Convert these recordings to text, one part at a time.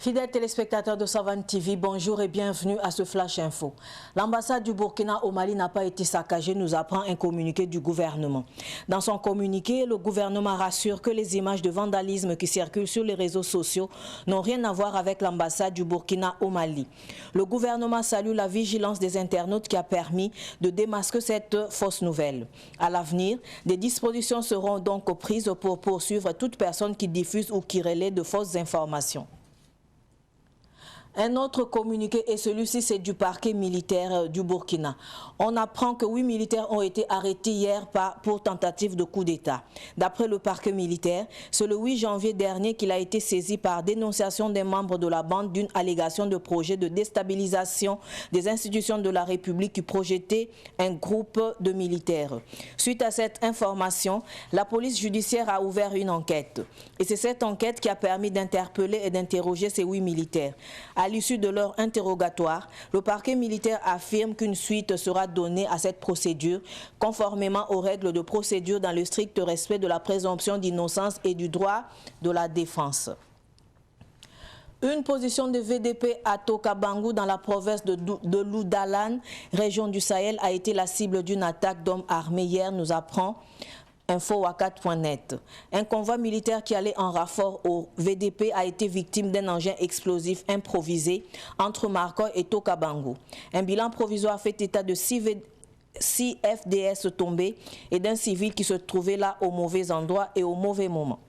Fidèles téléspectateurs de Savane TV, bonjour et bienvenue à ce Flash Info. L'ambassade du Burkina au Mali n'a pas été saccagée, nous apprend un communiqué du gouvernement. Dans son communiqué, le gouvernement rassure que les images de vandalisme qui circulent sur les réseaux sociaux n'ont rien à voir avec l'ambassade du Burkina au Mali. Le gouvernement salue la vigilance des internautes qui a permis de démasquer cette fausse nouvelle. À l'avenir, des dispositions seront donc prises pour poursuivre toute personne qui diffuse ou qui relaie de fausses informations. Un autre communiqué, et celui-ci c'est du parquet militaire du Burkina. On apprend que 8 militaires ont été arrêtés hier pour tentative de coup d'État. D'après le parquet militaire, c'est le 8 janvier dernier qu'il a été saisi par dénonciation des membres de la bande d'une allégation de projet de déstabilisation des institutions de la République qui projetait un groupe de militaires. Suite à cette information, la police judiciaire a ouvert une enquête. Et c'est cette enquête qui a permis d'interpeller et d'interroger ces 8 militaires. À l'issue de leur interrogatoire, le parquet militaire affirme qu'une suite sera donnée à cette procédure, conformément aux règles de procédure dans le strict respect de la présomption d'innocence et du droit de la défense. Une position de VDP à Tokabangu dans la province de Loudalan, région du Sahel, a été la cible d'une attaque d'hommes armés hier, nous apprend InfoWakat.net. Un convoi militaire qui allait en renfort au VDP a été victime d'un engin explosif improvisé entre Marcoy et Tokabangu. Un bilan provisoire fait état de 6 FDS tombés et d'un civil qui se trouvait là au mauvais endroit et au mauvais moment.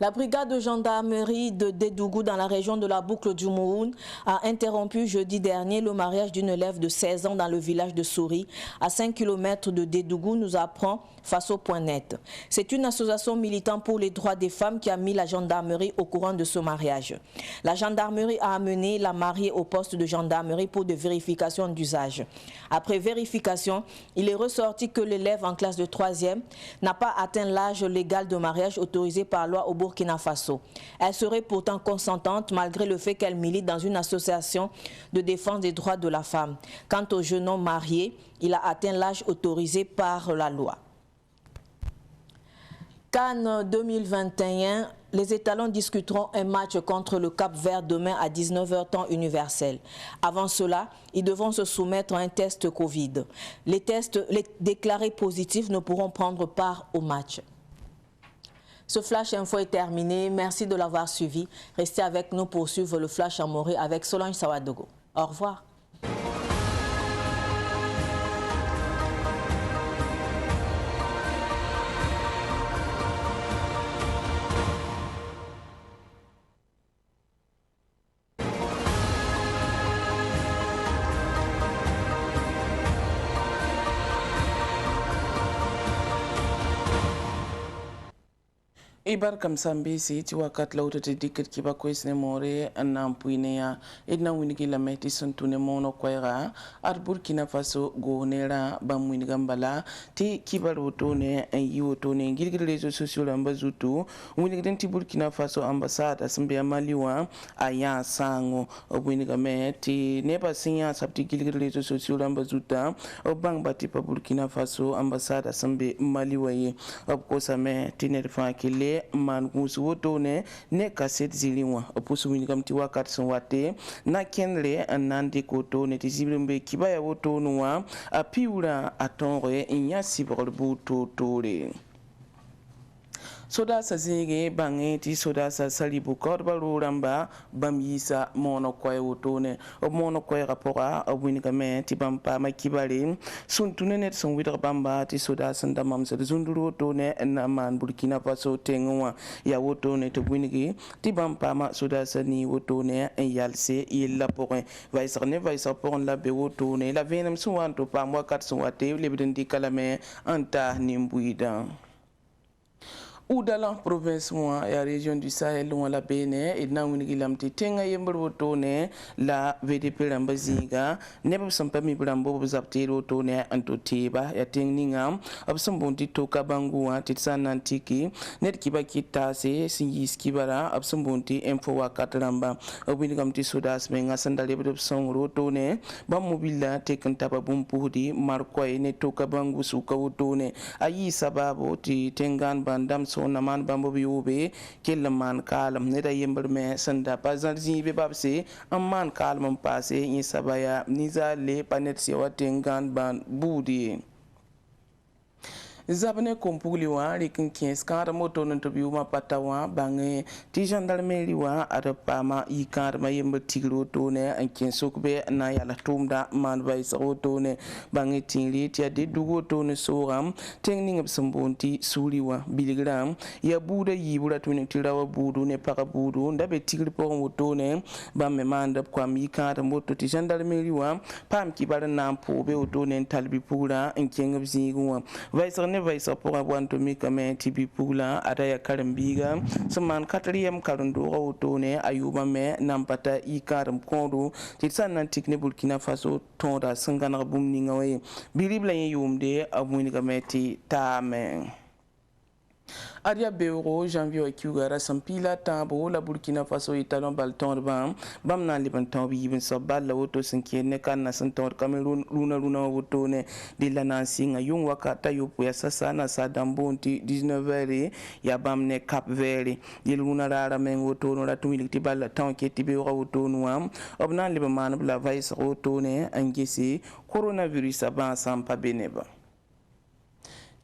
La brigade de gendarmerie de Dédougou dans la région de la boucle du Mouhoun a interrompu jeudi dernier le mariage d'une élève de 16 ans dans le village de Souri, à 5 km de Dédougou, nous apprend Faso.net. C'est une association militant pour les droits des femmes qui a mis la gendarmerie au courant de ce mariage. La gendarmerie a amené la mariée au poste de gendarmerie pour des vérifications d'usage. Après vérification, il est ressorti que l'élève en classe de 3e n'a pas atteint l'âge légal de mariage autorisé par loi au Burkina Faso. Elle serait pourtant consentante malgré le fait qu'elle milite dans une association de défense des droits de la femme. Quant au jeune homme marié, il a atteint l'âge autorisé par la loi. CAN 2021, les étalons discuteront un match contre le Cap-Vert demain à 19 h temps universel. Avant cela, ils devront se soumettre à un test Covid. Les déclarés positifs ne pourront prendre part au match. Ce Flash Info est terminé. Merci de l'avoir suivi. Restez avec nous pour suivre le Flash Amoré avec Solange Sawadogo. Au revoir. Ibar kam sambi si ti wakat lauta te dikit kiba kwesne more anam puinea edna winigi la meti suntune mono kwaira ar Burkina Faso go nera bam winigambala ti kibar wotone en yiwotone ngilgir réseaux sociaux lamba zutu winigi ti Burkina Faso ambassade asambia maliwa aya sango winigame ti neba sinya sabti ngilgir réseaux sociaux lamba zuta bang bati pa Burkina Faso ambassade asambe maliwa ye ko same ti nerfa kile man kusu wotone ne kaset ziliwa opusu winikam ti wakat son wate na kenle anandi koto ne tizibembe kibaya wotonwa apiura atonre inya sibol buto tore soda sa zege bange ti soda sa salibu korba ramba bamisa mono koy wotone o mono koy rapora o winika me ti bampa makibale suntune net son widra bamba ti soda sa ndamam sa zunduru wotone na man Burkina Faso tengwa ya wotone to winigi ti bampa ma soda sa ni wotone en yalse yella porin vaisar porin la be wotone la venam suwanto pa mo kat so wate lebden kalame anta nimbuida ou dans la province moi et la région du Sahel où la Bénin et dans une gilamti tenga yember wotone la VDP lambazinga neba sampa mi brambo bzapte wotone antotiba ya tengninga absam bonti toka bangu titsa nantiki net kiba kitase singis kibara absam bonti info wakat lamba obini kamti sodas menga sandale bsong wotone ba mobila tekanta ba bumpudi markoy ne toka bangu suka wotone ayi sababu ti tengan bandam so na man bambo biube kel man kalam ne da yember me sanda pa zanzi be babse am man kalm passe in sabaya niza le panet se watengan ban budi zabane kompuli wa rikin kens kar moto non to biuma patawa bange ti gendarmerie wa adapama ikar ma yember tigro to ne an kensuk be na yala tumda man vai so to ne bange tingli ti ade dugo to ne soram tengning sambonti suliwa biligram ya buda yibura to ne tirawa budu ne para budu ndabe tigri po to ne bamme manda kwa mi kar moto ti gendarmerie wa pam ki bar nampo be to ne talbi pura an kengab ziguwa vai vai pour avoir to mi kame tibi pula ataya karambiga saman katriyam karundo autone ayuba me nampata ikaram kondo titsan nan tikne Burkina Faso tonda sangana bumninga we biribla yumde abuni kameti tame Aria Beuro, janvier Kugara, Sampila, Tambo, la Burkina Faso, Italon, Balton, Bam nan Libanton, Bibin Sabal, la Auto Sinkiene, Kana Santor, Cameroon, Luna, Otone, de la Nansing, a young Wakata, Yopuya, Sasana, Sadambonti, 19 Yabam ne Cap Verde, de Luna Rara Mengotono, la Tumiliti Bal, Tanke, Tibio, Autonoam, Obnan Libaman, la Vice Otone, Angesi, Coronavirus, Aban, Sampa Beneba.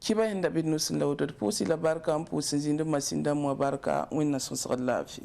Kiba henda bidnu sin lawdot pusi la barka am pusi zindu masinda mu barka winna sun lafi